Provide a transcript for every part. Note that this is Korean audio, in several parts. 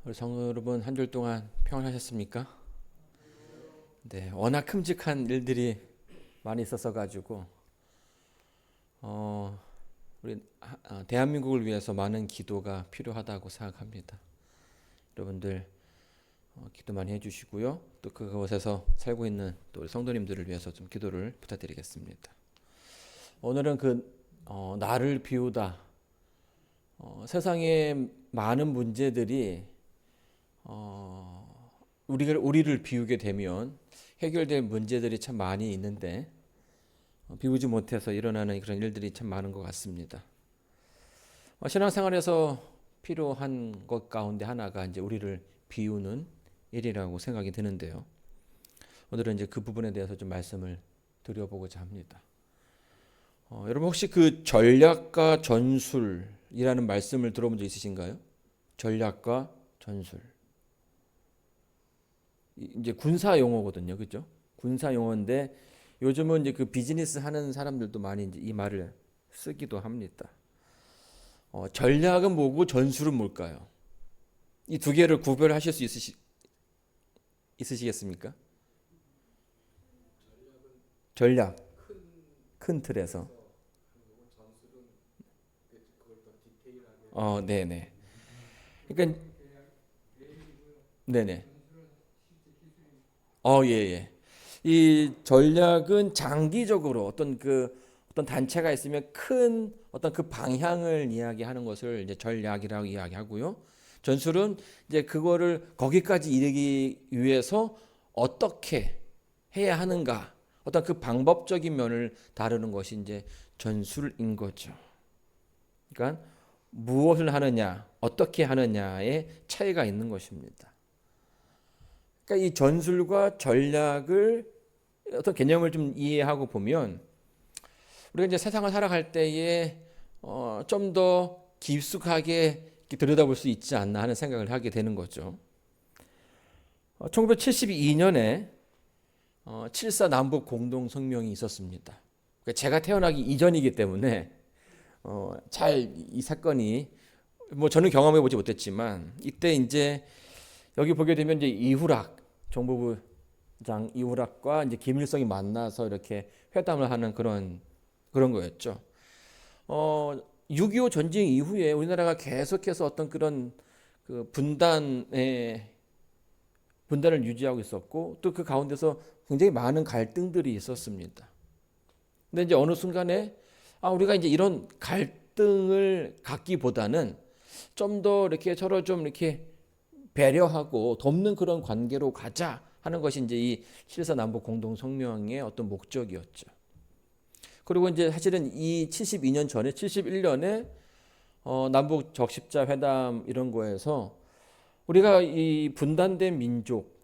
우리 성도 여러분 한 주 동안 평안하셨습니까? 네, 워낙 큼직한 일들이 많이 있었어 가지고 우리 대한민국을 위해서 많은 기도가 필요하다고 생각합니다. 여러분들 기도 많이 해주시고요. 또 그곳에서 살고 있는 또 우리 성도님들을 위해서 좀 기도를 부탁드리겠습니다. 오늘은 나를 비우다. 세상에 많은 문제들이 우리를 비우게 되면 해결될 문제들이 참 많이 있는데 비우지 못해서 일어나는 그런 일들이 참 많은 것 같습니다. 신앙생활에서 필요한 것 가운데 하나가 이제 우리를 비우는 일이라고 생각이 드는데요. 오늘은 이제 그 부분에 대해서 좀 말씀을 드려보고자 합니다. 여러분 혹시 그 전략과 전술이라는 말씀을 들어본 적 있으신가요? 전략과 전술. 이제 군사 용어거든요, 그죠? 군사 용어인데 요즘은 이제 그 비즈니스 하는 사람들도 많이 이제 이 말을 쓰기도 합니다. 전략은 뭐고 전술은 뭘까요? 이 두 개를 구별하실 수 있으시겠습니까? 전략, 큰 틀에서. 네네. 그러니까 네네. 예, 예. 이 전략은 장기적으로 어떤 단체가 있으면 큰 어떤 그 방향을 이야기하는 것을 이제 전략이라고 이야기하고요. 전술은 이제 그거를 거기까지 이르기 위해서 어떻게 해야 하는가, 어떤 그 방법적인 면을 다루는 것이 이제 전술인 거죠. 그러니까 무엇을 하느냐, 어떻게 하느냐의 차이가 있는 것입니다. 그러니까 이 전술과 전략을 어떤 개념을 좀 이해하고 보면 우리가 이제 세상을 살아갈 때에 좀 더 깊숙하게 들여다볼 수 있지 않나 하는 생각을 하게 되는 거죠. 1972년에 7.4 남북 공동 성명이 있었습니다. 그러니까 제가 태어나기 이전이기 때문에 잘 이 사건이 뭐 저는 경험해 보지 못했지만 이때 이제 여기 보게 되면 이제 이후락 정보부장 이후락과 이제 김일성이 만나서 이렇게 회담을 하는 그런 거였죠. 6.25 전쟁 이후에 우리나라가 계속해서 어떤 그런 그 분단을 유지하고 있었고 또 그 가운데서 굉장히 많은 갈등들이 있었습니다. 근데 이제 어느 순간에 우리가 이제 이런 갈등을 갖기보다는 좀 더 이렇게 서로 좀 이렇게 배려하고 돕는 그런 관계로 가자 하는 것이 이제 이 실사 남북 공동 성명의 어떤 목적이었죠. 그리고 이제 사실은 이 72년 전에 71년에 남북 적십자 회담 이런 거에서 우리가 이 분단된 민족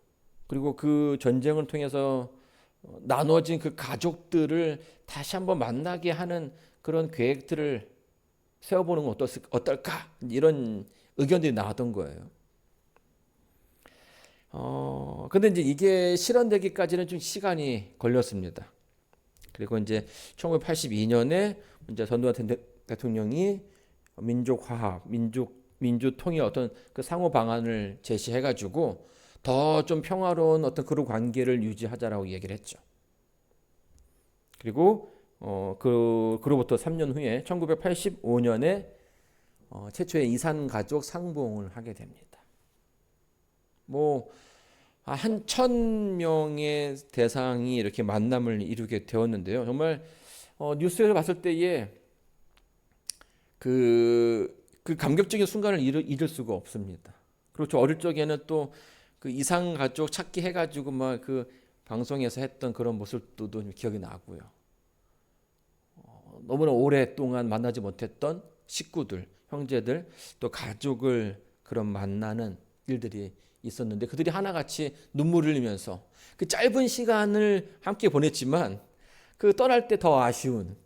그리고 그 전쟁을 통해서 나눠진 그 가족들을 다시 한번 만나게 하는 그런 계획들을 세워보는 건 어떨까? 이런 의견들이 나왔던 거예요. 근데 이제 이게 실현되기까지는 좀 시간이 걸렸습니다. 그리고 이제 1982년에 이제 전두환 대통령이 민족 화합, 민주 통일 어떤 그 상호 방안을 제시해가지고 더 좀 평화로운 어떤 그런 관계를 유지하자라고 얘기를 했죠. 그리고 그로부터 3년 후에 1985년에 최초의 이산 가족 상봉을 하게 됩니다. 뭐 한 1,000명의 대상이 이렇게 만남을 이루게 되었는데요. 정말 뉴스에서 봤을 때에 그 감격적인 순간을 잊을 수가 없습니다. 그리고 저 어릴 적에는 또 그 이상 가족 찾기 해가지고 막 그 방송에서 했던 그런 모습도 좀 기억이 나고요. 너무나 오랫동안 만나지 못했던 식구들, 형제들, 또 가족을 그런 만나는 일들이 있었는데 그들이 하나같이 눈물을 흘리면서 그 짧은 시간을 함께 보냈지만 그 떠날 때 더 아쉬운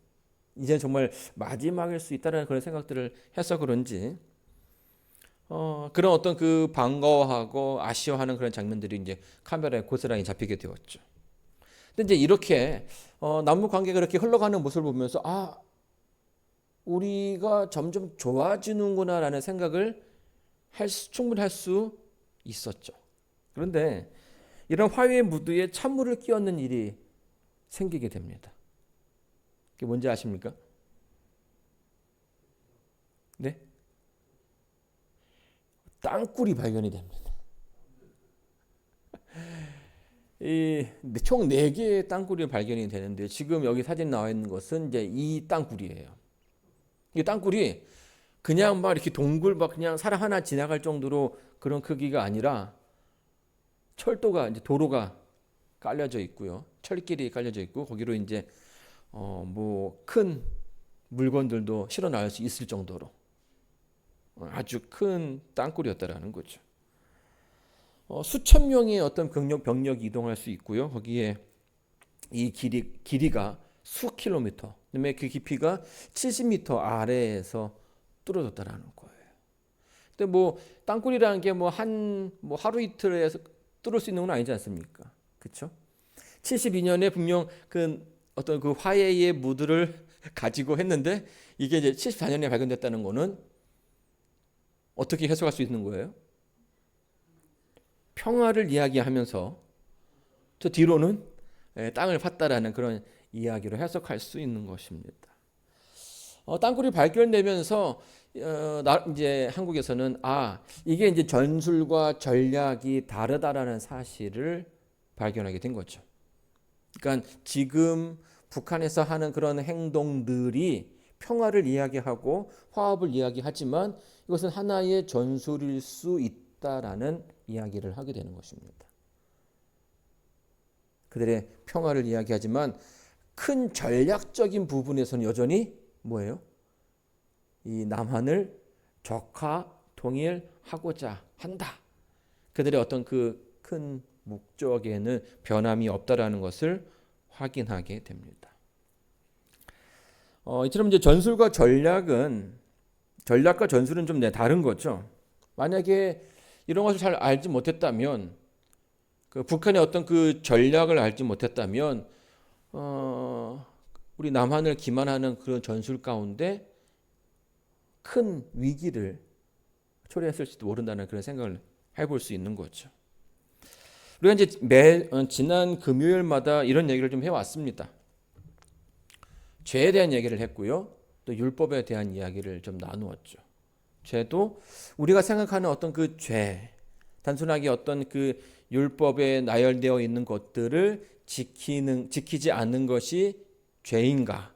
이제 정말 마지막일 수 있다는 그런 생각들을 해서 그런지 그런 어떤 그 반가워하고 아쉬워하는 그런 장면들이 이제 카메라에 고스란히 잡히게 되었죠. 근데 이제 이렇게 남북 관계가 그렇게 흘러가는 모습을 보면서 우리가 점점 좋아지는구나라는 생각을 충분히 할 수 있었죠. 그런데 이런 화훼 무드에 찬물을 끼얹는 일이 생기게 됩니다. 그게 뭔지 아십니까? 네? 땅굴이 발견이 됩니다. 총 4개의 땅굴이 발견이 되는데 지금 여기 사진 나와 있는 것은 이제 이 땅굴이에요. 이 땅굴이 그냥 막 이렇게 동굴 막 그냥 사람 하나 지나갈 정도로 그런 크기가 아니라 철도가 이제 도로가 깔려져 있고요. 철길이 깔려져 있고 거기로 이제 뭐 큰 물건들도 실어 나갈 수 있을 정도로 아주 큰 땅굴이었다라는 거죠. 수천 명의 어떤 병력이 이동할 수 있고요. 거기에 이 길이가 수 킬로미터, 그다음에 그 깊이가 70m 아래에서 뚫어졌다라는 거예요. 근데 뭐 땅굴이라는 게 뭐 하루 이틀에서 뚫을 수 있는 건 아니지 않습니까? 그렇죠? 72년에 분명 그 어떤 그 화해의 무드를 가지고 했는데 이게 이제 74년에 발견됐다는 거는 어떻게 해석할 수 있는 거예요? 평화를 이야기하면서 저 뒤로는 땅을 팠다라는 그런 이야기로 해석할 수 있는 것입니다. 땅굴이 발견되면서 이제 한국에서는 이게 이제 전술과 전략이 다르다라는 사실을 발견하게 된 거죠. 그러니까 지금 북한에서 하는 그런 행동들이 평화를 이야기하고 화합을 이야기하지만 이것은 하나의 전술일 수 있다라는 이야기를 하게 되는 것입니다. 그들의 평화를 이야기하지만 큰 전략적인 부분에서는 여전히 뭐예요? 이 남한을 적화 통일하고자 한다. 그들의 어떤 그 큰 목적에는 변함이 없다라는 것을 확인하게 됩니다. 이처럼 이제 전술과 전략과 전술은 좀 다른 거죠. 만약에 이런 것을 잘 알지 못했다면, 그 북한의 어떤 그 전략을 알지 못했다면, 우리 남한을 기만하는 그런 전술 가운데 큰 위기를 초래했을지도 모른다는 그런 생각을 해볼 수 있는 거죠. 우리가 이제 지난 금요일마다 이런 얘기를 좀 해왔습니다. 죄에 대한 얘기를 했고요. 또 율법에 대한 이야기를 좀 나누었죠. 죄도 우리가 생각하는 어떤 그 죄, 단순하게 어떤 그 율법에 나열되어 있는 것들을 지키지 않는 것이 죄인가?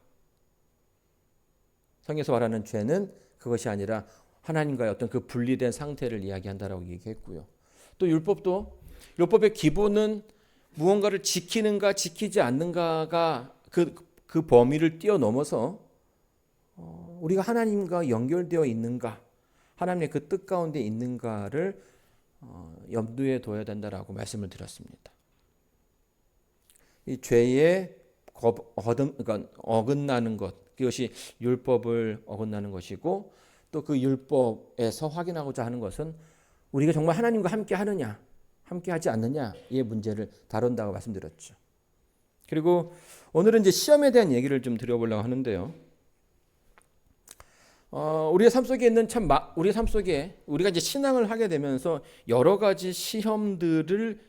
성경에서 말하는 죄는 그것이 아니라 하나님과의 어떤 그 분리된 상태를 이야기한다라고 얘기했고요. 또 율법의 기본은 무언가를 지키는가 지키지 않는가가 그 범위를 뛰어넘어서 우리가 하나님과 연결되어 있는가, 하나님의 그 뜻 가운데 있는가를 염두에 둬야 된다라고 말씀을 드렸습니다. 이 죄에 그러니까 어긋나는 것, 그것이 율법을 어긋나는 것이고, 또 그 율법에서 확인하고자 하는 것은 우리가 정말 하나님과 함께 하느냐, 함께 하지 않느냐의 문제를 다룬다고 말씀드렸죠. 그리고 오늘은 이제 시험에 대한 얘기를 좀 드려보려고 하는데요. 우리의 삶 속에 있는 우리의 삶 속에 우리가 이제 신앙을 하게 되면서 여러 가지 시험들을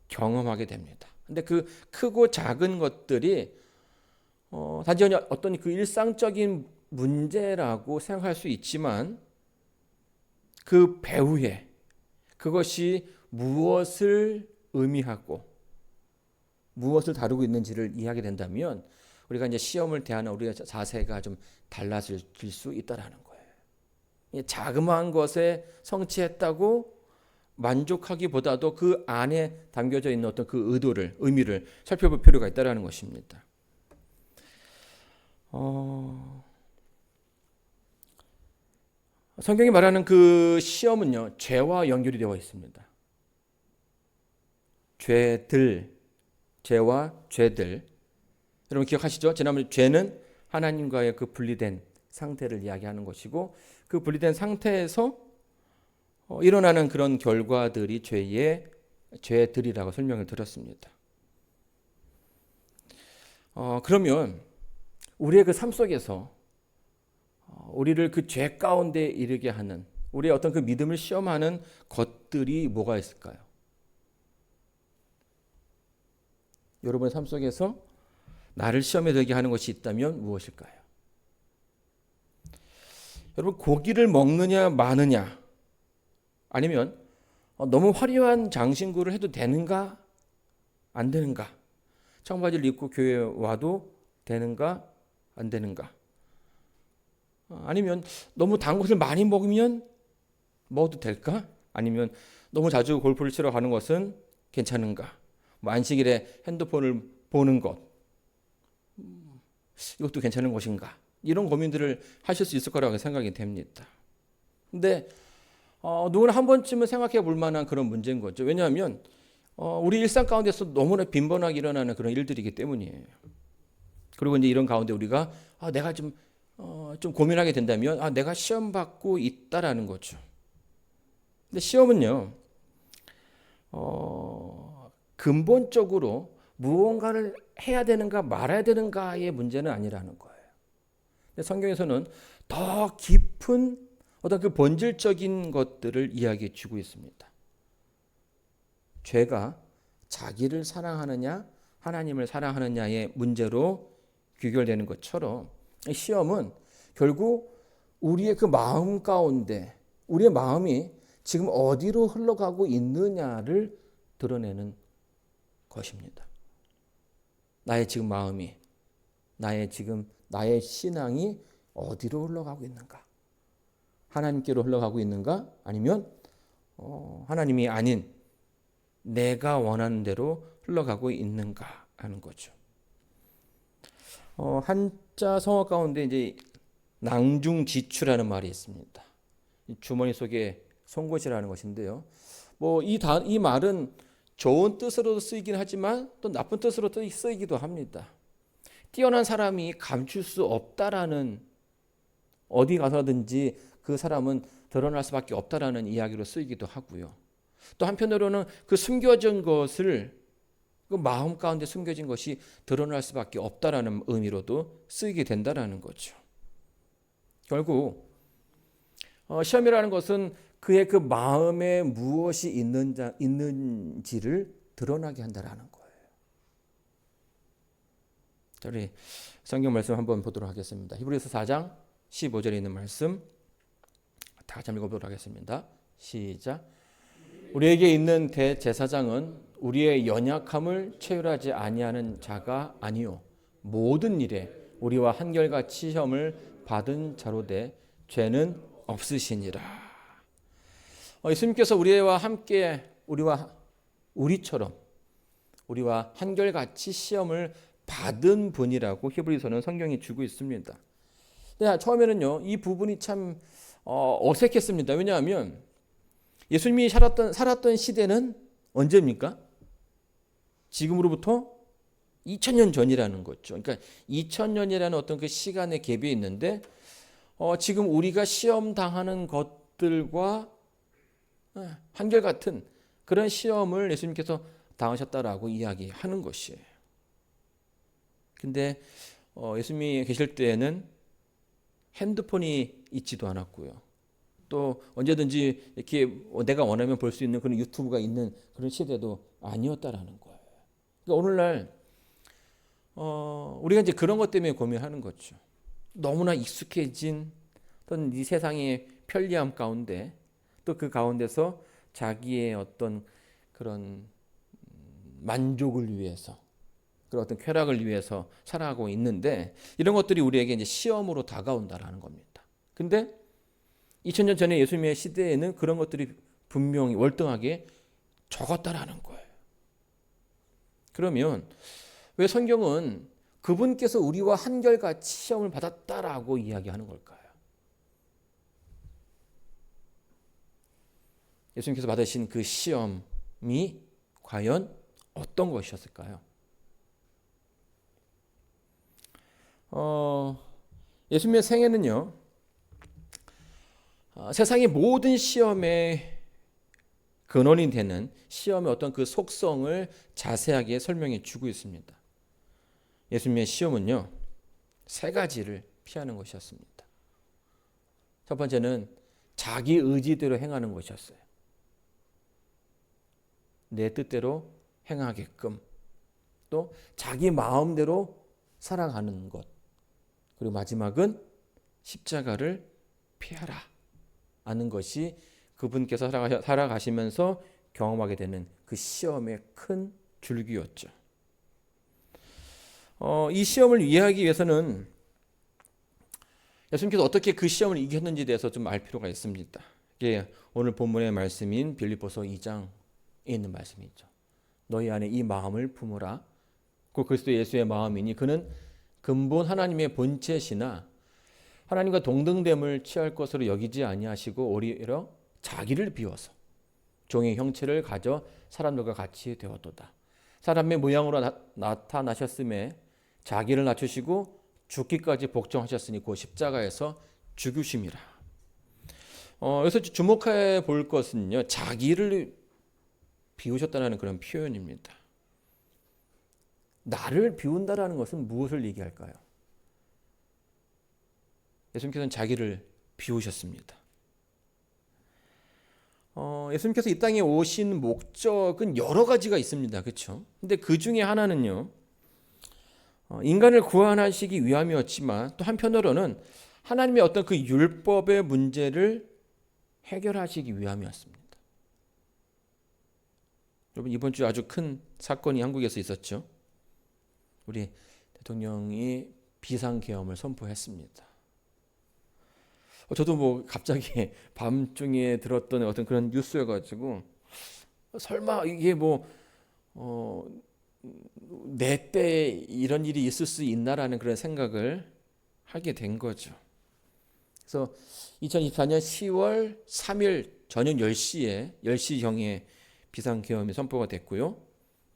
경험하게 됩니다. 근데 그 크고 작은 것들이 단지 어떤 그 일상적인 문제라고 생각할 수 있지만 그 배후에 그것이 무엇을 의미하고 무엇을 다루고 있는지를 이해하게 된다면 우리가 이제 시험을 대하는 우리의 자세가 좀 달라질 수 있다라는 거예요. 자그마한 것에 성취했다고 만족하기보다도 그 안에 담겨져 있는 어떤 그 의미를 살펴볼 필요가 있다라는 것입니다. 성경이 말하는 그 시험은요, 죄와 연결이 되어 있습니다. 죄와 죄들. 여러분 기억하시죠? 지난번에 죄는 하나님과의 그 분리된 상태를 이야기하는 것이고, 그 분리된 상태에서 일어나는 그런 결과들이 죄들이라고 설명을 드렸습니다. 그러면 우리의 그 삶 속에서 우리를 그 죄 가운데 이르게 하는 우리의 어떤 그 믿음을 시험하는 것들이 뭐가 있을까요? 여러분의 삶 속에서 나를 시험에 들게 하는 것이 있다면 무엇일까요? 여러분, 고기를 먹느냐 마느냐, 아니면 너무 화려한 장신구를 해도 되는가 안 되는가, 청바지를 입고 교회에 와도 되는가 안 되는가, 아니면 너무 단 것을 많이 먹어도 될까, 아니면 너무 자주 골프를 치러 가는 것은 괜찮은가, 뭐 안식일에 핸드폰을 보는 것, 이것도 괜찮은 것인가, 이런 고민들을 하실 수 있을 거라고 생각이 됩니다. 근데 누구나 한 번쯤은 생각해 볼 만한 그런 문제인 거죠. 왜냐하면 우리 일상 가운데서 너무나 빈번하게 일어나는 그런 일들이기 때문이에요. 그리고 이제 이런 가운데 우리가 내가 좀 고민하게 된다면 내가 시험 받고 있다라는 거죠. 근데 시험은요, 근본적으로 무언가를 해야 되는가 말아야 되는가의 문제는 아니라는 거예요. 근데 성경에서는 더 깊은 어떤 그 본질적인 것들을 이야기해 주고 있습니다. 죄가 자기를 사랑하느냐 하나님을 사랑하느냐의 문제로 귀결되는 것처럼 시험은 결국 우리의 그 마음 가운데 우리의 마음이 지금 어디로 흘러가고 있느냐를 드러내는 것입니다. 나의 지금 마음이, 나의 신앙이 어디로 흘러가고 있는가? 하나님께로 흘러가고 있는가? 아니면 하나님이 아닌 내가 원하는 대로 흘러가고 있는가 하는 거죠. 한자 성어 가운데 이제 낭중지추라는 말이 있습니다. 주머니 속에 송곳이라는 것인데요. 이 말은 좋은 뜻으로도 쓰이긴 하지만 또 나쁜 뜻으로도 쓰이기도 합니다. 뛰어난 사람이 감출 수 없다라는, 어디 가서든지 그 사람은 드러날 수밖에 없다라는 이야기로 쓰이기도 하고요. 또 한편으로는 그 숨겨진 것을, 그 마음 가운데 숨겨진 것이 드러날 수밖에 없다라는 의미로도 쓰이게 된다라는 거죠. 결국 시험이라는 것은 그의 그 마음에 무엇이 있는지를 드러나게 한다라는 거예요. 자, 우리 성경 말씀 한번 보도록 하겠습니다. 히브리서 4장 15절에 있는 말씀 다 같이 읽어보도록 하겠습니다. 시작. 우리에게 있는 대제사장은 우리의 연약함을 체휼하지 아니하는 자가 아니요 모든 일에 우리와 한결같이 시험을 받은 자로되 죄는 없으시니라. 예수님께서 우리와 한결같이 시험을 받은 분이라고 히브리서는 성경이 주고 있습니다. 처음에는요, 이 부분이 참 어색했습니다. 왜냐하면 예수님이 살았던 시대는 언제입니까? 지금으로부터 2000년 전이라는 거죠. 그러니까 2000년이라는 어떤 그 시간의 갭이 있는데 지금 우리가 시험 당하는 것들과 한결같은 그런 시험을 예수님께서 당하셨다라고 이야기하는 것이에요. 근데 예수님이 계실 때에는 핸드폰이 있지도 않았고요. 또 언제든지 이렇게 내가 원하면 볼 수 있는 그런 유튜브가 있는 그런 시대도 아니었다라는 거예요. 그러니까 오늘날 우리가 이제 그런 것 때문에 고민하는 거죠. 너무나 익숙해진 어떤 이 세상의 편리함 가운데 또 그 가운데서 자기의 어떤 그런 만족을 위해서, 그런 어떤 쾌락을 위해서 살아가고 있는데 이런 것들이 우리에게 이제 시험으로 다가온다라는 겁니다. 근데 2000년 전에 예수님의 시대에는 그런 것들이 분명히 월등하게 적었다라는 거예요. 그러면 왜 성경은 그분께서 우리와 한결같이 시험을 받았다라고 이야기하는 걸까요? 예수님께서 받으신 그 시험이 과연 어떤 것이었을까요? 예수님의 생애는요, 세상의 모든 시험의 근원이 되는 시험의 어떤 그 속성을 자세하게 설명해 주고 있습니다. 예수님의 시험은요, 세 가지를 피하는 것이었습니다. 첫 번째는 자기 의지대로 행하는 것이었어요. 내 뜻대로 행하게끔, 또 자기 마음대로 살아가는 것, 그리고 마지막은 십자가를 피하라 하는 것이 그분께서 살아가시면서 경험하게 되는 그 시험의 큰 줄기였죠. 이 시험을 이해하기 위해서는 예수님께서 어떻게 그 시험을 이겼는지에 대해서 좀 알 필요가 있습니다. 이게 오늘 본문의 말씀인 빌립보서 2장에 있는 말씀이죠. 너희 안에 이 마음을 품으라. 그 그리스도 예수의 마음이니 그는 근본 하나님의 본체시나 하나님과 동등됨을 취할 것으로 여기지 아니하시고 오히려 자기를 비워서 종의 형체를 가져 사람들과 같이 되었도다. 사람의 모양으로 나타나셨음에 자기를 낮추시고 죽기까지 복종하셨으니 그 십자가에서 죽으심이라. 여기서 주목해 볼 것은요, 자기를 비우셨다는 그런 표현입니다. 나를 비운다라는 것은 무엇을 얘기할까요? 예수님께서는 자기를 비우셨습니다. 예수님께서 이 땅에 오신 목적은 여러 가지가 있습니다. 그렇죠? 근데 그 중에 하나는요, 인간을 구원하시기 위함이었지만 또 한편으로는 하나님의 어떤 그 율법의 문제를 해결하시기 위함이었습니다. 여러분, 이번 주 아주 큰 사건이 한국에서 있었죠. 우리 대통령이 비상계엄을 선포했습니다. 저도 뭐 갑자기 밤중에 들었던 어떤 그런 뉴스여가지고 설마 이게 뭐 내 때 이런 일이 있을 수 있나라는 그런 생각을 하게 된 거죠. 그래서 2024년 10월 3일 저녁 10시경에 비상계엄이 선포가 됐고요.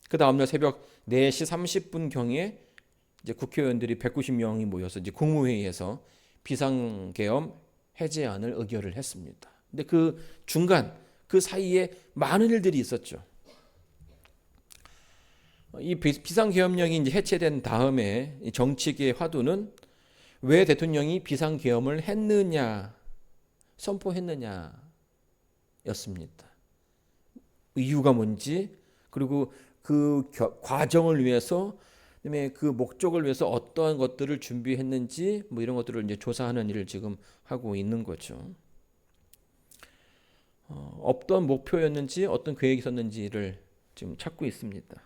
그 다음날 새벽 4시 30분경에 이제 국회의원들이 190명이 모여서 이제 국무회의에서 비상계엄 해제안을 의결을 했습니다. 근데 그 중간 그 사이에 많은 일들이 있었죠. 이 비상계엄령이 이제 해체된 다음에 정치계의 화두는 왜 대통령이 비상계엄을 했느냐, 선포했느냐였습니다. 이유가 뭔지, 그리고 그 과정을 위해서, 그다음에 그 목적을 위해서 어떠한 것들을 준비했는지, 뭐 이런 것들을 이제 조사하는 일을 지금 하고 있는 거죠. 어떤 목표였는지, 어떤 계획이 있었는지를 지금 찾고 있습니다.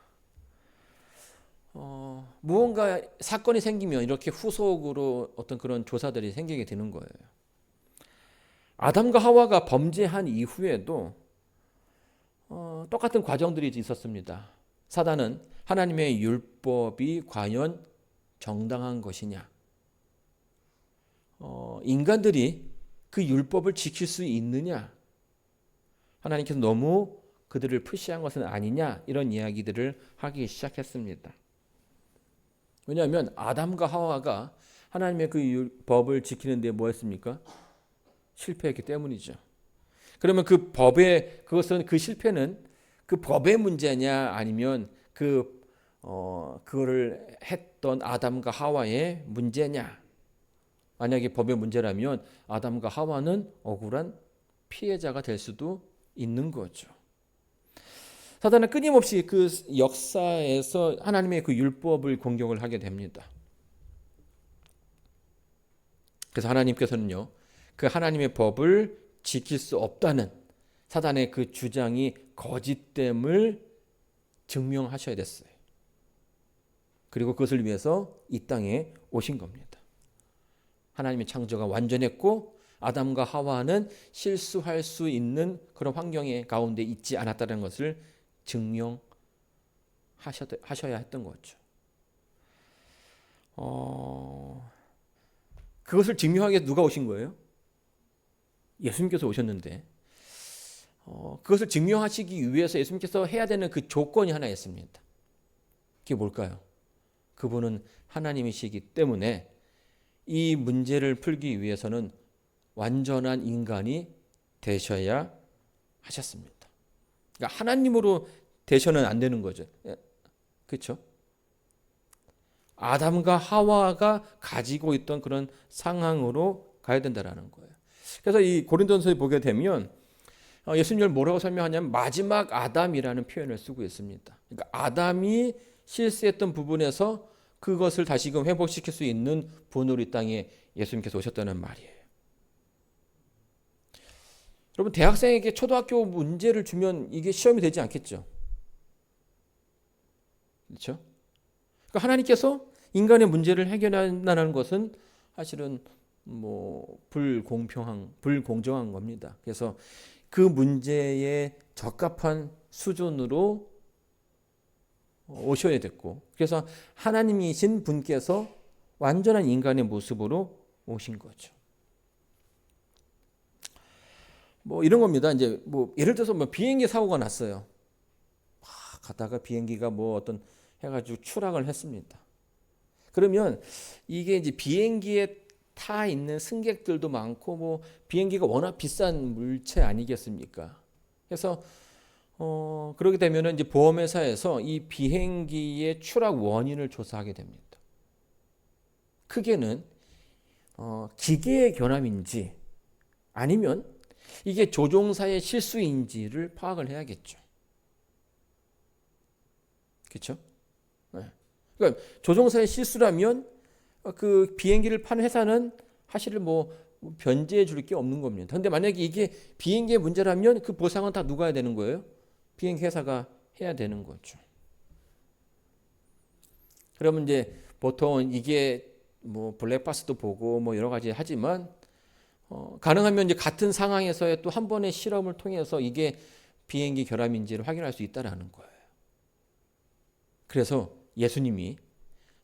무언가 사건이 생기면 이렇게 후속으로 어떤 그런 조사들이 생기게 되는 거예요. 아담과 하와가 범죄한 이후에도 똑같은 과정들이 있었습니다. 사단은 하나님의 율법이 과연 정당한 것이냐, 인간들이 그 율법을 지킬 수 있느냐, 하나님께서 너무 그들을 푸시한 것은 아니냐, 이런 이야기들을 하기 시작했습니다. 왜냐하면 아담과 하와가 하나님의 그 율법을 지키는 데 뭐 했습니까? 실패했기 때문이죠. 그러면 그것은 그 실패는 그 법의 문제냐, 아니면 그거를 했던 아담과 하와의 문제냐? 만약에 법의 문제라면 아담과 하와는 억울한 피해자가 될 수도 있는 거죠. 사단은 끊임없이 그 역사에서 하나님의 그 율법을 공격을 하게 됩니다. 그래서 하나님께서는요, 그 하나님의 법을 지킬 수 없다는 사단의 그 주장이 거짓됨을 증명하셔야 됐어요. 그리고 그것을 위해서 이 땅에 오신 겁니다. 하나님의 창조가 완전했고 아담과 하와는 실수할 수 있는 그런 환경의 가운데 있지 않았다는 것을 증명하셔야 했던 거죠. 그것을 증명하기 위해서 누가 오신 거예요? 예수님께서 오셨는데, 그것을 증명하시기 위해서 예수님께서 해야 되는 그 조건이 하나 있습니다. 그게 뭘까요? 그분은 하나님이시기 때문에 이 문제를 풀기 위해서는 완전한 인간이 되셔야 하셨습니다. 그러니까 하나님으로 되셔는 안 되는 거죠. 그렇죠? 아담과 하와가 가지고 있던 그런 상황으로 가야 된다라는 거예요. 그래서 이 고린도전서에 보게 되면 예수님을 뭐라고 설명하냐면 마지막 아담이라는 표현을 쓰고 있습니다. 그러니까 아담이 실수했던 부분에서 그것을 다시금 회복시킬 수 있는 분으로 이 땅에 예수님께서 오셨다는 말이에요. 여러분, 대학생에게 초등학교 문제를 주면 이게 시험이 되지 않겠죠? 그렇죠? 그러니까 하나님께서 인간의 문제를 해결한다는 것은 사실은 불공정한 겁니다. 그래서 그 문제에 적합한 수준으로 오셔야 됐고, 그래서 하나님이신 분께서 완전한 인간의 모습으로 오신 거죠. 이런 겁니다. 이제 예를 들어서 비행기 사고가 났어요. 가다가 비행기가 어떤 해가지고 추락을 했습니다. 그러면 이게 이제 비행기에 타 있는 승객들도 많고 비행기가 워낙 비싼 물체 아니겠습니까? 그래서 그렇게 되면은 이제 보험회사에서 이 비행기의 추락 원인을 조사하게 됩니다. 크게는 기계의 결함인지 아니면 이게 조종사의 실수인지를 파악을 해야겠죠. 그렇죠? 네. 그러니까 조종사의 실수라면 그 비행기를 파는 회사는 사실 변제해 줄 게 없는 겁니다. 그런데 만약에 이게 비행기의 문제라면 그 보상은 다 누가 해야 되는 거예요? 비행기 회사가 해야 되는 거죠. 그러면 이제 보통 이게 블랙박스도 보고 여러 가지 하지만 가능하면 이제 같은 상황에서의 또 한 번의 실험을 통해서 이게 비행기 결함인지를 확인할 수 있다라는 거예요. 그래서 예수님이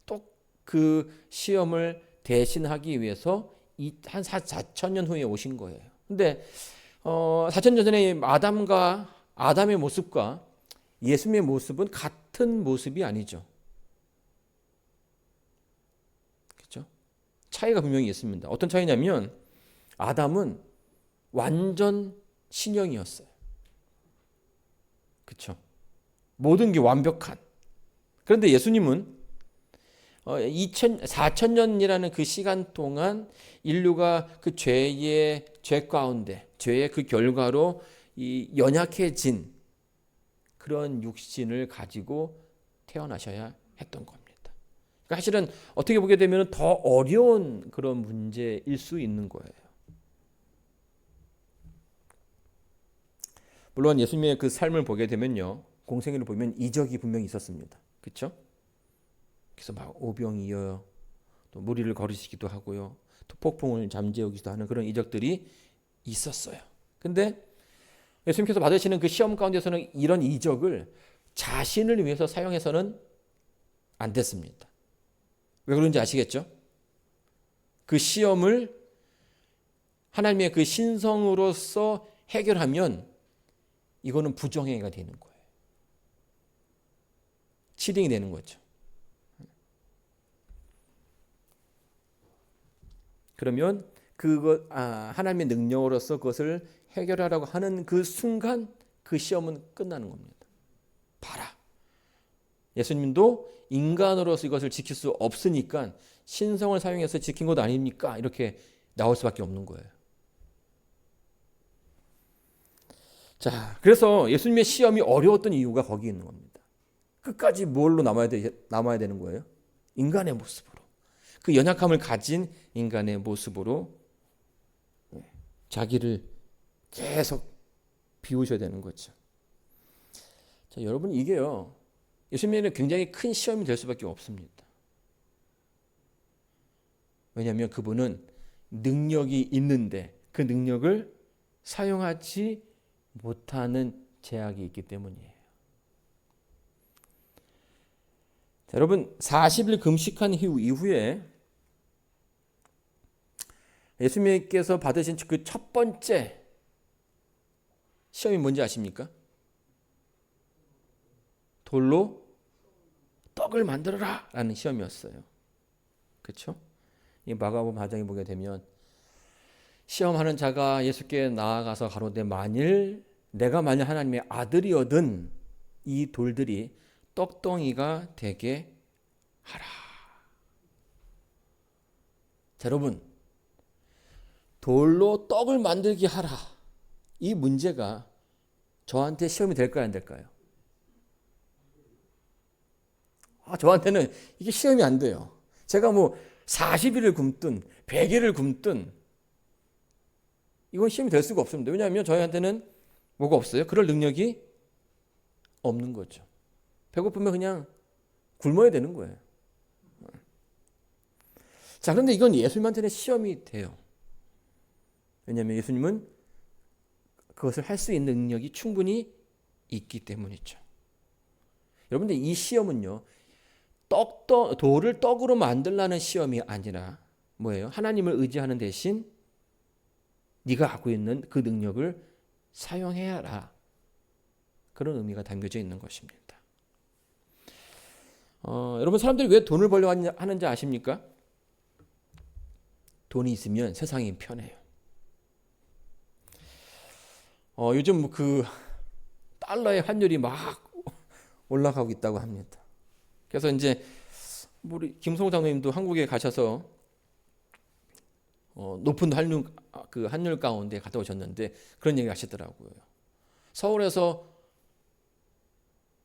또 그 시험을 대신하기 위해서 한 4,000년 후에 오신 거예요. 근데 4,000년 전에 아담의 모습과 예수님의 모습은 같은 모습이 아니죠. 그렇죠? 차이가 분명히 있습니다. 어떤 차이냐면 아담은 완전 신형이었어요. 그렇죠? 모든 게 완벽한. 그런데 예수님은 4,000년이라는 그 시간 동안 인류가 그 죄 가운데, 죄의 그 결과로 이 연약해진 그런 육신을 가지고 태어나셔야 했던 겁니다. 그러니까 사실은 어떻게 보게 되면 더 어려운 그런 문제일 수 있는 거예요. 물론 예수님의 그 삶을 보게 되면요, 공생애를 보면 이적이 분명히 있었습니다. 그렇죠? 그래서 오병이어, 또 무리를 거르시기도 하고요, 또 폭풍을 잠재우기도 하는 그런 이적들이 있었어요. 근데 예수님께서 받으시는 그 시험 가운데서는 이런 이적을 자신을 위해서 사용해서는 안 됐습니다. 왜 그런지 아시겠죠? 그 시험을 하나님의 그 신성으로서 해결하면 이거는 부정행위가 되는 거예요. 치팅이 되는 거죠. 그러면 하나님의 능력으로서 그것을 해결하라고 하는 그 순간 그 시험은 끝나는 겁니다. 봐라. 예수님도 인간으로서 이것을 지킬 수 없으니까 신성을 사용해서 지킨 것 아닙니까? 이렇게 나올 수밖에 없는 거예요. 자, 그래서 예수님의 시험이 어려웠던 이유가 거기 있는 겁니다. 끝까지 뭘로 남아야 되는 거예요? 인간의 모습으로. 그 연약함을 가진 인간의 모습으로 자기를 계속 비우셔야 되는 거죠. 자, 여러분, 이게요, 예수님에게는 굉장히 큰 시험이 될 수밖에 없습니다. 왜냐하면 그분은 능력이 있는데 그 능력을 사용하지 못하는 제약이 있기 때문이에요. 자, 여러분, 40일 금식한 이후에 예수님께서 받으신 그 첫 번째 시험이 뭔지 아십니까? 돌로 떡을 만들어라 라는 시험이었어요. 그렇죠? 이 마가복음 4장에 보게 되면 시험하는 자가 예수께 나아가서 가로되 내가 만일 하나님의 아들이거든 이 돌들이 떡덩이가 되게 하라. 자, 여러분, 돌로 떡을 만들게 하라. 이 문제가 저한테 시험이 될까요, 안 될까요? 저한테는 이게 시험이 안 돼요. 제가 뭐 40일을 굶든 100일을 굶든 이건 시험이 될 수가 없습니다. 왜냐하면 저희한테는 뭐가 없어요? 그럴 능력이 없는 거죠. 배고프면 그냥 굶어야 되는 거예요. 자, 그런데 이건 예수님한테는 시험이 돼요. 왜냐하면 예수님은 그것을 할 수 있는 능력이 충분히 있기 때문이죠. 여러분들 이 시험은요, 돌을 떡으로 만들라는 시험이 아니라 뭐예요? 하나님을 의지하는 대신 네가 갖고 있는 그 능력을 사용해야 하라. 그런 의미가 담겨져 있는 것입니다. 여러분 사람들이 왜 돈을 벌려고 하는지 아십니까? 돈이 있으면 세상이 편해요. 요즘 그 달러의 환율이 막 올라가고 있다고 합니다. 그래서 이제 우리 김성호 장로님도 한국에 가셔서 높은 환율 가운데 갔다 오셨는데 그런 얘기 하시더라고요. 서울에서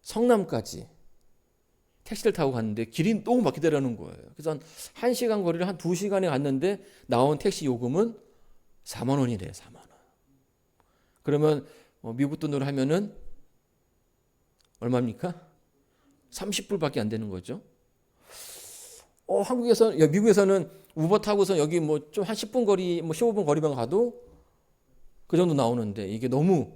성남까지 택시를 타고 갔는데 길이 너무 막히더라는 거예요. 그래서 한 1시간 거리를 한 2시간에 갔는데 나온 택시 요금은 4만 원이래요. 4만 원. 그러면 미국 돈으로 하면은 얼마입니까? 30불밖에 안 되는 거죠. 미국에서는 우버 타고서 여기 뭐 좀 한 10분 거리, 뭐 15분 거리만 가도 그 정도 나오는데 이게 너무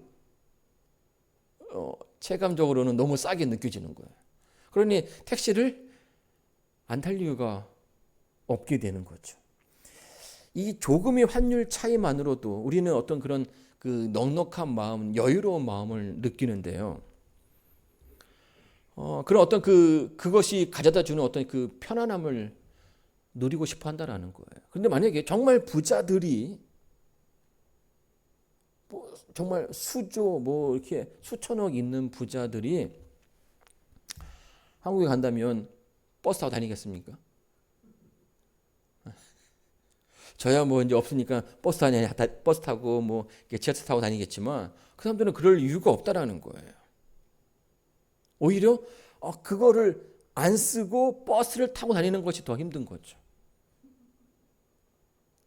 체감적으로는 너무 싸게 느껴지는 거예요. 그러니 택시를 안 탈 이유가 없게 되는 거죠. 이 조금의 환율 차이만으로도 우리는 어떤 그런 그 넉넉한 마음, 여유로운 마음을 느끼는데요. 그런 어떤 그것이 가져다 주는 어떤 그 편안함을 누리고 싶어 한다라는 거예요. 그런데 만약에 정말 부자들이 뭐 정말 수조 뭐 이렇게 수천억 있는 부자들이 한국에 간다면 버스 타고 다니겠습니까? 저야 뭐 이제 없으니까 버스 타고 뭐 지하철 타고 다니겠지만 그 사람들은 그럴 이유가 없다라는 거예요. 오히려 그거를 안 쓰고 버스를 타고 다니는 것이 더 힘든 거죠.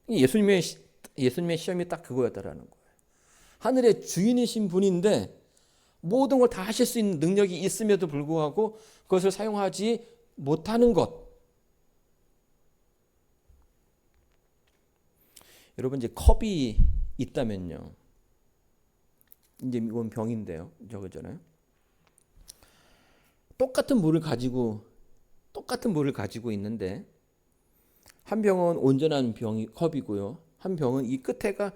예수님의 시험이 딱 그거였다라는 거예요. 하늘의 주인이신 분인데 모든 걸 다 하실 수 있는 능력이 있음에도 불구하고 그것을 사용하지 못하는 것. 여러분 이제 컵이 있다면요. 이제 이건 병인데요. 저거잖아요. 똑같은 물을 가지고 있는데 한 병은 온전한 컵이고요. 한 병은 이 끝에가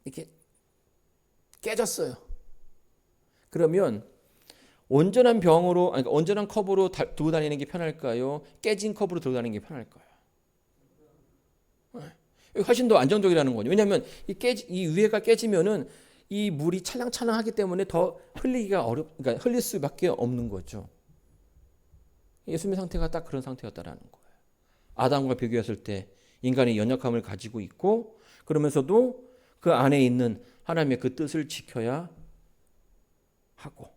이렇게 깨졌어요. 그러면 온전한 컵으로 두고 다니는 게 편할까요? 깨진 컵으로 들고 다니는 게 편할까요? 훨씬 더 안정적이라는 거죠. 왜냐하면 이 위에가 깨지면은 이 물이 찰랑찰랑하기 때문에 더 그러니까 흘릴 수밖에 없는 거죠. 예수님의 상태가 딱 그런 상태였다라는 거예요. 아담과 비교했을 때 인간의 연약함을 가지고 있고 그러면서도 그 안에 있는 하나님의 그 뜻을 지켜야 하고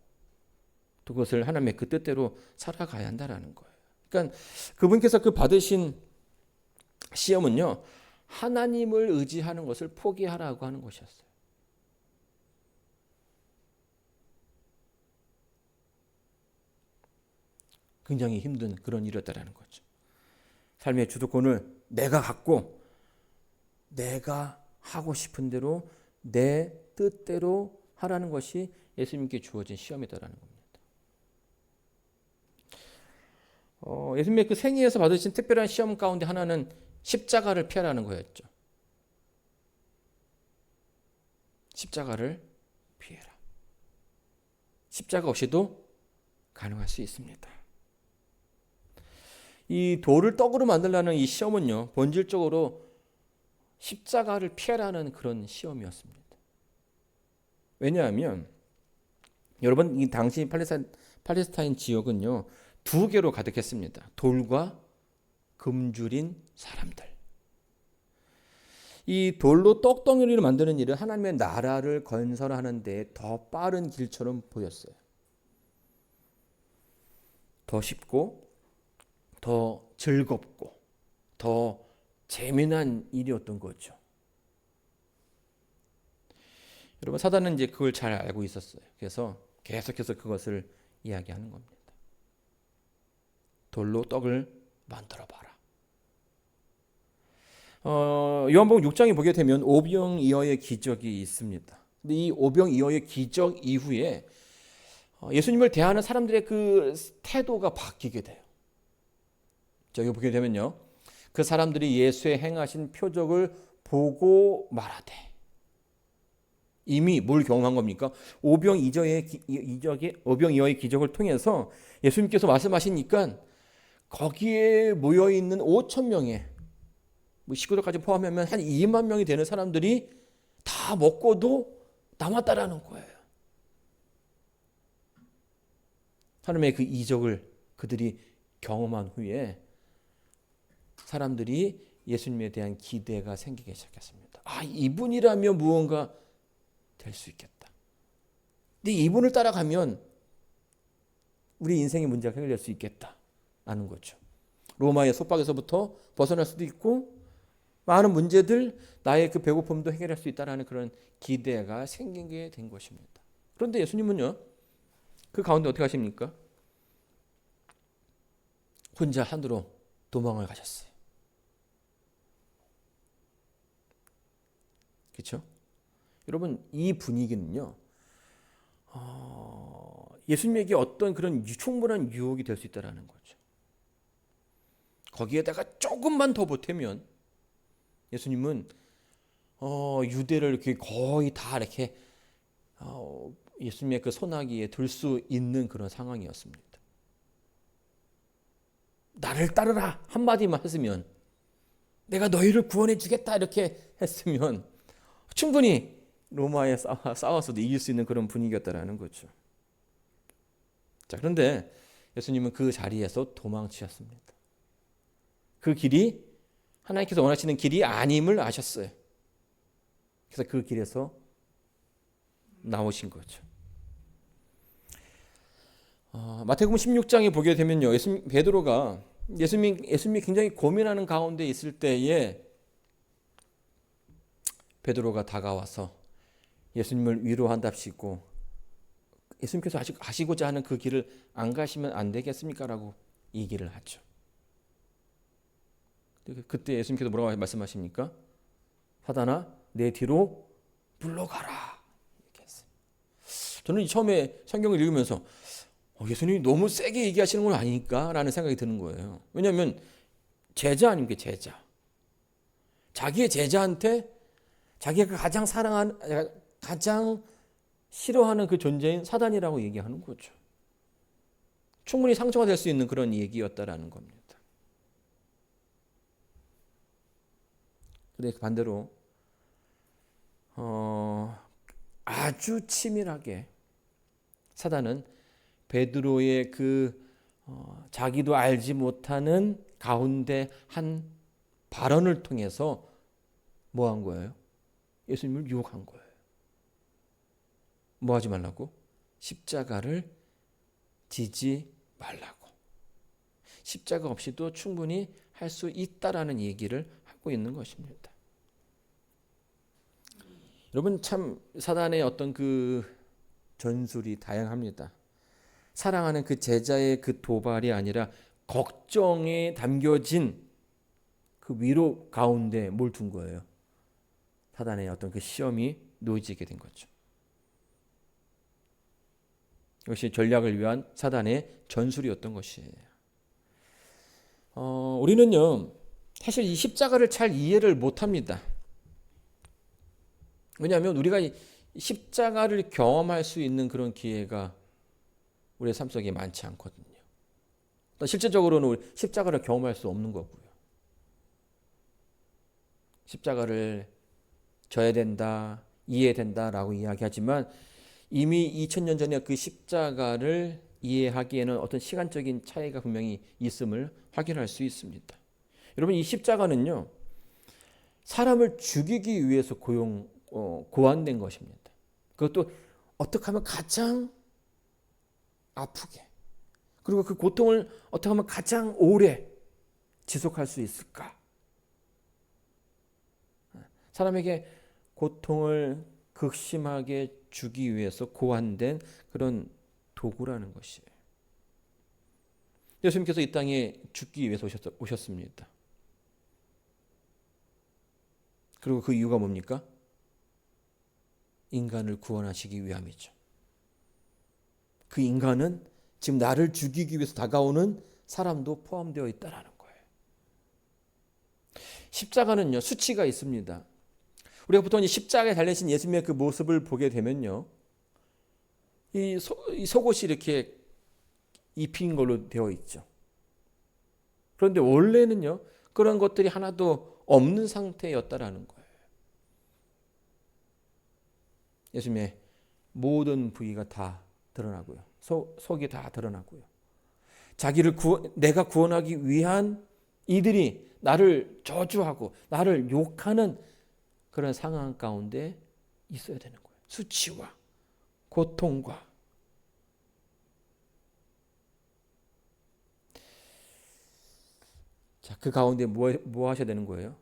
또 그것을 하나님의 그 뜻대로 살아가야 한다라는 거예요. 그러니까 그분께서 그 받으신 시험은요. 하나님을 의지하는 것을 포기하라고 하는 것이었어요. 굉장히 힘든 그런 일이었다라는 거죠. 삶의 주도권을 내가 갖고 내가 하고 싶은 대로 내 뜻대로 하라는 것이 예수님께 주어진 시험이다라는 겁니다. 예수님의 그 생애에서 받으신 특별한 시험 가운데 하나는 십자가를 피하라는 거였죠. 십자가를 피해라. 십자가 없이도 가능할 수 있습니다. 이 돌을 떡으로 만들라는 이 시험은요, 본질적으로 십자가를 피하라는 그런 시험이었습니다. 왜냐하면 여러분 이 당시 팔레스타인 지역은요 2개로 가득했습니다. 돌과 금줄인 사람들. 이 돌로 떡덩이를 만드는 일은 하나님의 나라를 건설하는 데 더 빠른 길처럼 보였어요. 더 쉽고 더 즐겁고 더 재미난 일이었던 거죠. 여러분, 사단은 이제 그걸 잘 알고 있었어요. 그래서 계속해서 그것을 이야기하는 겁니다. 돌로 떡을 만들어 봐라. 요한복음 6장에 보게 되면 오병이어의 기적이 있습니다. 근데 이 오병이어의 기적 이후에 예수님을 대하는 사람들의 그 태도가 바뀌게 돼요. 자, 여기 보게 되면요, 그 사람들이 예수의 행하신 표적을 보고 말하되, 이미 뭘 경험한 겁니까? 오병이어의 기적을 통해서 예수님께서 말씀하시니까 거기에 모여 있는 5천 명의 식구들까지 포함하면 한 2만 명이 되는 사람들이 다 먹고도 남았다라는 거예요. 하나님의 그 이적을 그들이 경험한 후에 사람들이 예수님에 대한 기대가 생기기 시작했습니다. 아, 이분이라면 무언가 될 수 있겠다. 근데 이분을 따라가면 우리 인생의 문제가 해결될 수 있겠다라는 거죠. 로마의 속박에서부터 벗어날 수도 있고 많은 문제들, 나의 그 배고픔도 해결할 수 있다라는 그런 기대가 생기게 된 것입니다. 그런데 예수님은요, 그 가운데 어떻게 하십니까? 혼자 산으로 도망을 가셨어요. 그렇죠? 여러분, 이 분위기는요, 예수님에게 어떤 그런 충분한 유혹이 될 수 있다는 거죠. 거기에다가 조금만 더 보태면 예수님은 유대를 이렇게 거의 다 이렇게 예수님의 그 손아귀에 들 수 있는 그런 상황이었습니다. 나를 따르라 한마디만 했으면, 내가 너희를 구원해 주겠다 이렇게 했으면 충분히 로마에 싸워서도 이길 수 있는 그런 분위기였다라는 거죠. 자, 그런데 예수님은 그 자리에서 도망치셨습니다. 그 길이 하나님께서 원하시는 길이 아님을 아셨어요. 그래서 그 길에서 나오신 거죠. 마태복음 16장에 보게 되면요, 베드로가 예수님이 굉장히 고민하는 가운데 있을 때에 베드로가 다가와서 예수님을 위로한답시고, 예수님께서 아직 가시고자 하는 그 길을 안 가시면 안 되겠습니까? 라고 얘기를 하죠. 그때 예수님께서 뭐라고 말씀하십니까? 사단아, 내 뒤로 물러가라. 이렇게 했어요. 저는 처음에 성경을 읽으면서 예수님이 너무 세게 얘기하시는 건 아닐까? 라는 생각이 드는 거예요. 왜냐하면 제자 아닙니까? 제자. 자기의 제자한테 자기가 가장 사랑하는, 가장 싫어하는 그 존재인 사단이라고 얘기하는 거죠. 충분히 상처가 될 수 있는 그런 얘기였다라는 겁니다. 근데 반대로 아주 치밀하게 사단은 베드로의 그 자기도 알지 못하는 가운데 한 발언을 통해서 뭐 한 거예요? 예수님을 유혹한 거예요. 뭐 하지 말라고? 십자가를 지지 말라고. 십자가 없이도 충분히 할 수 있다라는 얘기를 하고 있는 것입니다. 여러분, 참 사단의 어떤 그 전술이 다양합니다. 사랑하는 그 제자의 그 도발이 아니라 걱정에 담겨진 그 위로 가운데 뭘 둔 거예요? 사단의 어떤 그 시험이 놓이게 된 거죠. 이것이 전략을 위한 사단의 전술이었던 것이에요. 우리는요, 사실 이 십자가를 잘 이해를 못합니다. 왜냐하면 우리가 이 십자가를 경험할 수 있는 그런 기회가 우리의 삶 속에 많지 않거든요. 실제적으로는 우리 십자가를 경험할 수 없는 거고요. 십자가를 져야 된다, 이해된다라고 이야기하지만 이미 2000년 전에 그 십자가를 이해하기에는 어떤 시간적인 차이가 분명히 있음을 확인할 수 있습니다. 여러분, 이 십자가는요, 사람을 죽이기 위해서 고안된 것입니다. 그것도 어떻게 하면 가장 아프게, 그리고 그 고통을 어떻게 하면 가장 오래 지속할 수 있을까? 사람에게 고통을 극심하게 주기 위해서 고안된 그런 도구라는 것이에요. 예수님께서 이 땅에 죽기 위해서 오셨습니다. 그리고 그 이유가 뭡니까? 인간을 구원하시기 위함이죠. 그 인간은 지금 나를 죽이기 위해서 다가오는 사람도 포함되어 있다라는 거예요. 십자가는요, 수치가 있습니다. 우리가 보통 십자가에 달리신 예수님의 그 모습을 보게 되면요, 이 속옷이 이렇게 입힌 걸로 되어 있죠. 그런데 원래는요, 그런 것들이 하나도 없는 상태였다라는 거예요. 예수님의 모든 부위가 다 드러나고요. 속이 다 드러나고요. 자기를 내가 구원하기 위한 이들이 나를 저주하고 나를 욕하는 그런 상황 가운데 있어야 되는 거예요. 수치와 고통과. 자, 그 가운데 뭐 하셔야 되는 거예요?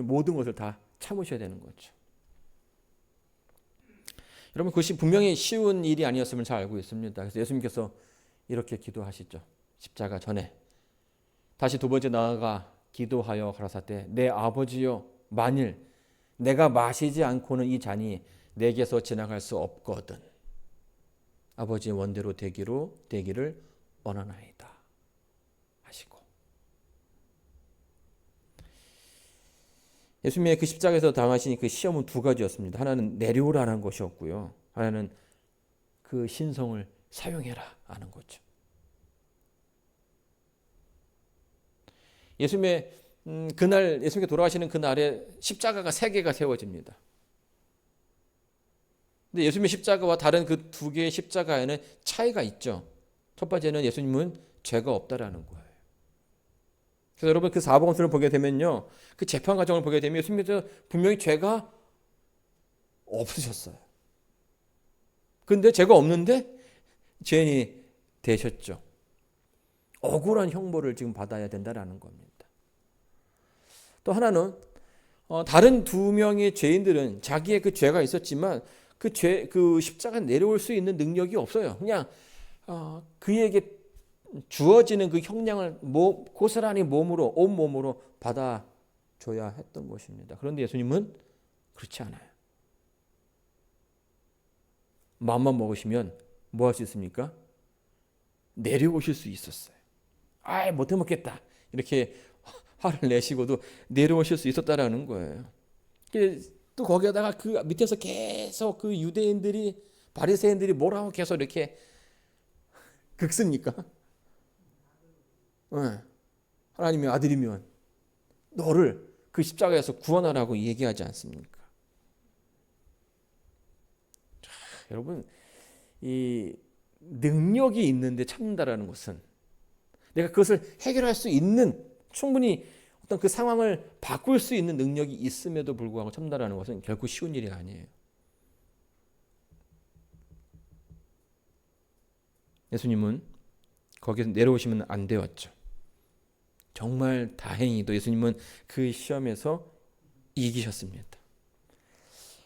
모든 것을 다 참으셔야 되는 거죠. 여러분, 그것이 분명히 쉬운 일이 아니었음을 잘 알고 있습니다. 그래서 예수님께서 이렇게 기도하시죠. 십자가 전에 다시 두 번째 나아가 기도하여 가라사대 내 아버지여, 만일 내가 마시지 않고는 이 잔이 내게서 지나갈 수 없거든 아버지의 원대로 되기를 원하나이다 하시고, 예수님의 그 십자가에서 당하신 그 시험은 두 가지였습니다. 하나는 내려오라는 것이었고요, 하나는 그 신성을 사용해라 하는 거죠. 예수님께 돌아가시는 그날에 십자가가 세 개가 세워집니다. 근데 예수님의 십자가와 다른 그 두 개의 십자가에는 차이가 있죠. 첫 번째는 예수님은 죄가 없다라는 거예요. 그래서 여러분, 그 사복음서를 보게 되면요, 그 재판 과정을 보게 되면 예수님께서 분명히 죄가 없으셨어요. 근데 죄가 없는데 죄인이 되셨죠. 억울한 형벌을 지금 받아야 된다라는 겁니다. 또 하나는 다른 두 명의 죄인들은 자기의 그 죄가 있었지만 그 십자가 내려올 수 있는 능력이 없어요. 그냥 그에게 주어지는 그 형량을 고스란히 온 몸으로 받아줘야 했던 것입니다. 그런데 예수님은 그렇지 않아요. 마음만 먹으시면 뭐 할 수 있습니까? 내려오실 수 있었어요. 못해 먹겠다 이렇게 화를 내시고도 내려오실 수 있었다라는 거예요. 또 거기에다가 그 밑에서 계속 그 유대인들이, 바리새인들이 뭐라고 계속 이렇게 긁습니까? 하나님의 아들이면 너를 그 십자가에서 구원하라고 얘기하지 않습니까? 자, 여러분, 이 능력이 있는데 참는다라는 것은 내가 그것을 해결할 수 있는, 충분히 어떤 그 상황을 바꿀 수 있는 능력이 있음에도 불구하고 참는다라는 것은 결코 쉬운 일이 아니에요. 예수님은 거기서 내려오시면 안 되었죠. 정말 다행히도 예수님은 그 시험에서 이기셨습니다.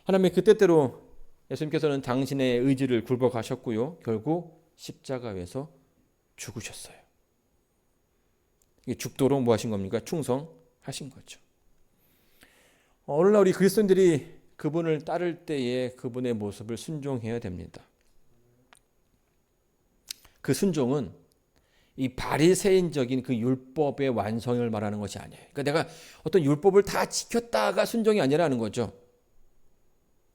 하나님의 그 뜻대로 예수님께서는 당신의 의지를 굴복하셨고요, 결국 십자가에서 죽으셨어요. 죽도록 뭐 하신 겁니까? 충성하신 거죠. 오늘날 우리 그리스도인들이 그분을 따를 때에 그분의 모습을 순종해야 됩니다. 그 순종은 이 바리새인적인 그 율법의 완성을 말하는 것이 아니에요. 그러니까 내가 어떤 율법을 다 지켰다가 순종이 아니라는 거죠.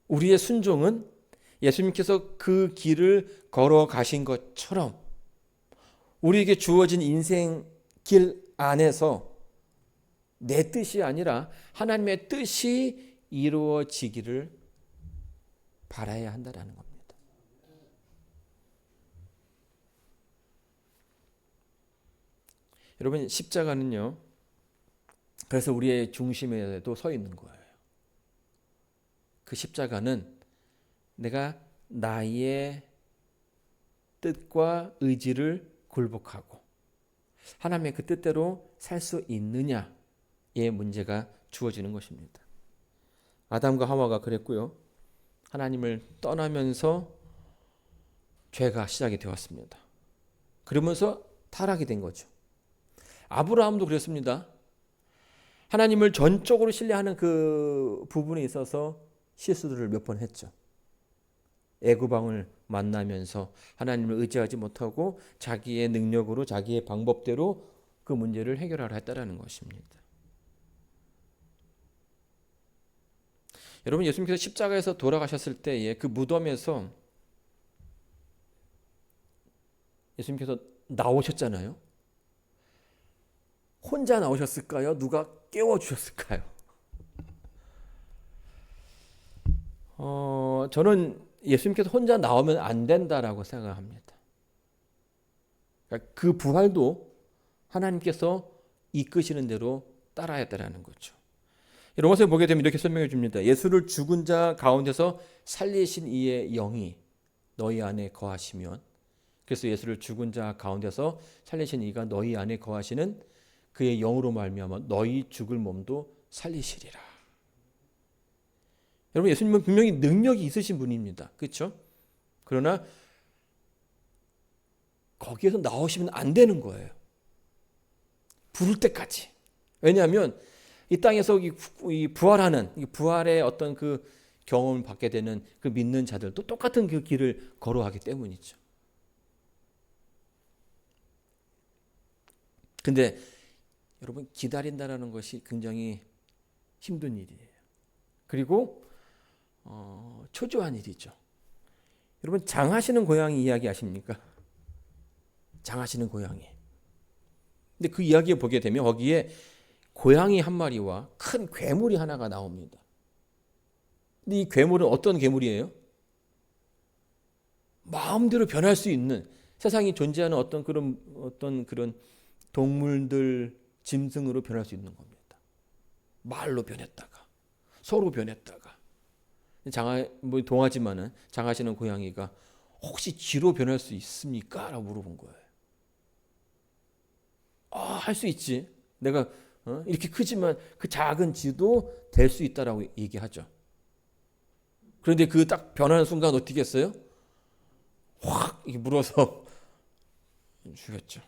우리의 순종은 예수님께서 그 길을 걸어가신 것처럼 우리에게 주어진 인생 길 안에서 내 뜻이 아니라 하나님의 뜻이 이루어지기를 바라야 한다는 겁니다. 여러분, 십자가는요, 그래서 우리의 중심에도 서 있는 거예요. 그 십자가는 내가 나의 뜻과 의지를 굴복하고 하나님의 그 뜻대로 살 수 있느냐의 문제가 주어지는 것입니다. 아담과 하와가 그랬고요. 하나님을 떠나면서 죄가 시작이 되었습니다. 그러면서 타락이 된 거죠. 아브라함도 그랬습니다. 하나님을 전적으로 신뢰하는 그 부분에 있어서 실수들을 몇 번 했죠. 애굽왕을 만나면서 하나님을 의지하지 못하고 자기의 능력으로 자기의 방법대로 그 문제를 해결하려 했다라는 것입니다. 여러분, 예수님께서 십자가에서 돌아가셨을 때에 그 무덤에서 예수님께서 나오셨잖아요. 혼자 나오셨을까요? 누가 깨워주셨을까요? 저는 예수님께서 혼자 나오면 안 된다라고 생각합니다. 그러니까 그 부활도 하나님께서 이끄시는 대로 따라야 했다라는 거죠. 로마서에 보게 되면 이렇게 설명해 줍니다. 예수를 죽은 자 가운데서 살리신 이의 영이 너희 안에 거하시면, 그래서 예수를 죽은 자 가운데서 살리신 이가 너희 안에 거하시는 그의 영으로 말미암아 너희 죽을 몸도 살리시리라. 여러분, 예수님은 분명히 능력이 있으신 분입니다. 그렇죠? 그러나 거기에서 나오시면 안 되는 거예요. 부를 때까지. 왜냐하면 이 땅에서 이 부활하는, 이 부활의 어떤 그 경험을 받게 되는 그 믿는 자들도 똑같은 그 길을 걸어가기 때문이죠. 근데 여러분, 기다린다라는 것이 굉장히 힘든 일이에요. 그리고 초조한 일이죠. 여러분, 장하시는 고양이 이야기 아십니까? 장하시는 고양이. 근데 그 이야기에 보게 되면 거기에 고양이 한 마리와 큰 괴물이 하나가 나옵니다. 근데 이 괴물은 어떤 괴물이에요? 마음대로 변할 수 있는, 세상에 존재하는 어떤 그런 동물들, 짐승으로 변할 수 있는 겁니다. 말로 변했다가, 소로 변했다가. 동하지만은 장하시는 고양이가 혹시 쥐로 변할 수 있습니까? 라고 물어본 거예요. 할 수 있지. 내가 이렇게 크지만 그 작은 쥐도 될 수 있다라고 얘기하죠. 그런데 그 딱 변하는 순간 어떻게 했어요? 확 물어서 죽였죠.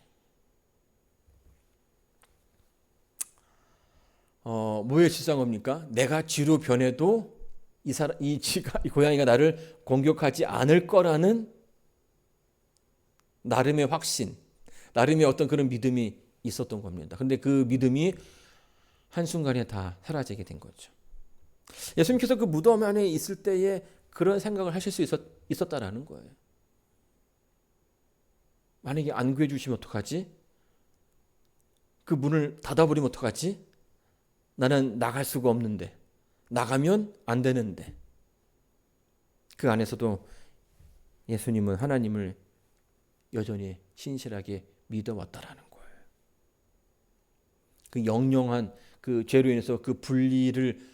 뭐에 실상한 겁니까? 내가 쥐로 변해도 이 고양이가 나를 공격하지 않을 거라는 나름의 확신, 나름의 어떤 그런 믿음이 있었던 겁니다. 근데 그 믿음이 한순간에 다 사라지게 된 거죠. 예수님께서 그 무덤 안에 있을 때에 그런 생각을 하실 수 있었다라는 거예요. 만약에 안 구해주시면 어떡하지? 그 문을 닫아버리면 어떡하지? 나는 나갈 수가 없는데, 나가면 안 되는데. 그 안에서도 예수님은 하나님을 여전히 신실하게 믿어왔다라는 거예요. 그 영영한 그 죄로 인해서 그 분리를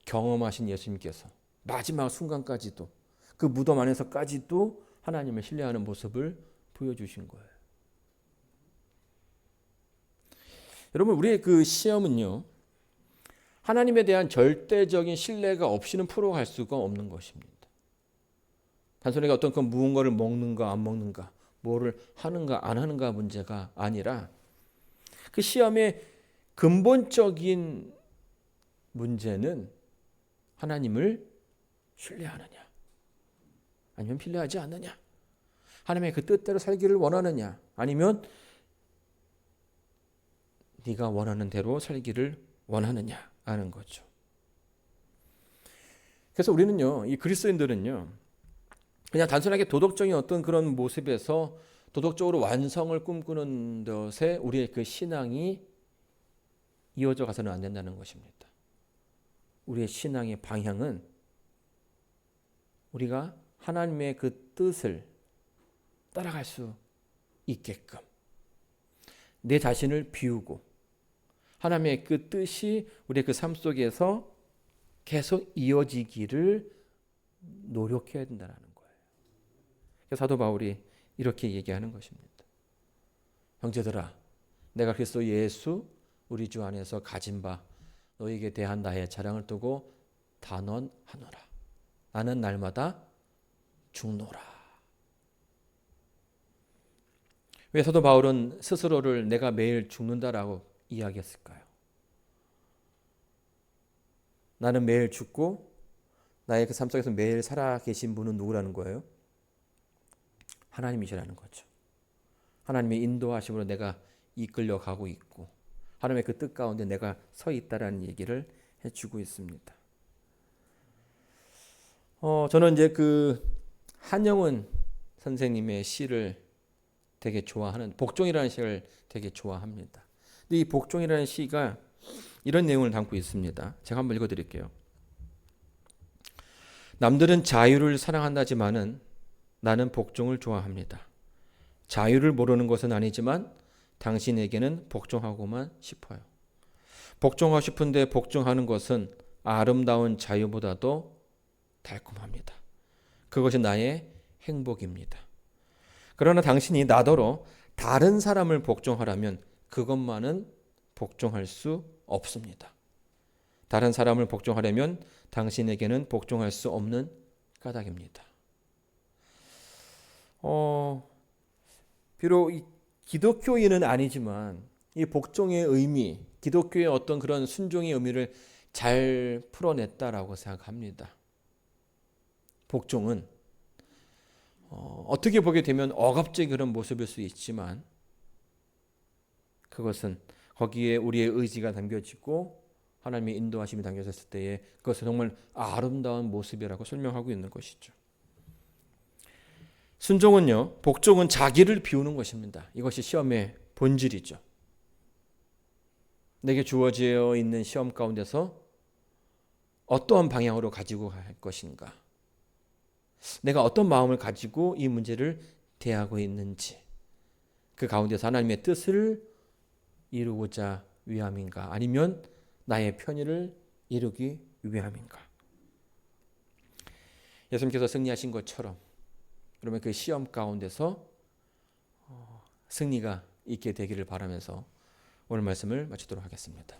경험하신 예수님께서 마지막 순간까지도, 그 무덤 안에서까지도 하나님을 신뢰하는 모습을 보여주신 거예요. 여러분, 우리의 그 시험은요, 하나님에 대한 절대적인 신뢰가 없이는 풀어갈 수가 없는 것입니다. 단순히 어떤 그 무언가를 먹는가 안 먹는가, 뭐를 하는가 안 하는가 문제가 아니라 그 시험의 근본적인 문제는 하나님을 신뢰하느냐, 아니면 신뢰하지 않느냐, 하나님의 그 뜻대로 살기를 원하느냐, 아니면 네가 원하는 대로 살기를 원하느냐 하는 거죠. 그래서 우리는요, 이 그리스도인들은요, 그냥 단순하게 도덕적인 어떤 그런 모습에서 도덕적으로 완성을 꿈꾸는 것에 우리의 그 신앙이 이어져 가서는 안 된다는 것입니다. 우리의 신앙의 방향은 우리가 하나님의 그 뜻을 따라갈 수 있게끔 내 자신을 비우고 하나님의 그 뜻이 우리의 그 삶 속에서 계속 이어지기를 노력해야 된다는 거예요. 그래서 사도 바울이 이렇게 얘기하는 것입니다. 형제들아, 내가 그리스도 예수 우리 주 안에서 가진 바 너에게 대한 나의 자랑을 두고 단언하노라. 나는 날마다 죽노라. 왜 사도 바울은 스스로를 내가 매일 죽는다라고 이야기했을까요? 나는 매일 죽고 나의 그 삶 속에서 매일 살아계신 분은 누구라는 거예요? 하나님이시라는 거죠. 하나님의 인도하심으로 내가 이끌려 가고 있고 하나님의 그 뜻 가운데 내가 서 있다라는 얘기를 해주고 있습니다. 저는 이제 그 한영은 선생님의 시를 되게 좋아하는, 복종이라는 시를 되게 좋아합니다. 근데 이 복종이라는 시가 이런 내용을 담고 있습니다. 제가 한번 읽어드릴게요. 남들은 자유를 사랑한다지만은 나는 복종을 좋아합니다. 자유를 모르는 것은 아니지만 당신에게는 복종하고만 싶어요. 복종하고 싶은데 복종하는 것은 아름다운 자유보다도 달콤합니다. 그것이 나의 행복입니다. 그러나 당신이 나더러 다른 사람을 복종하라면 그것만은 복종할 수 없습니다. 다른 사람을 복종하려면 당신에게는 복종할 수 없는 까닭입니다. 비록 이 기독교인은 아니지만 이 복종의 의미, 기독교의 어떤 그런 순종의 의미를 잘 풀어냈다라고 생각합니다. 복종은 어떻게 보게 되면 억압적인 그런 모습일 수 있지만 그것은 거기에 우리의 의지가 담겨지고 하나님의 인도하심이 담겨졌을 때에 그것은 정말 아름다운 모습이라고 설명하고 있는 것이죠. 순종은요, 복종은 자기를 비우는 것입니다. 이것이 시험의 본질이죠. 내게 주어져 있는 시험 가운데서 어떠한 방향으로 가지고 갈 것인가, 내가 어떤 마음을 가지고 이 문제를 대하고 있는지, 그 가운데서 하나님의 뜻을 이루고자 위함인가, 아니면 나의 편의를 이루기 위함인가. 예수님께서 승리하신 것처럼 그러면 그 시험 가운데서 승리가 있게 되기를 바라면서 오늘 말씀을 마치도록 하겠습니다.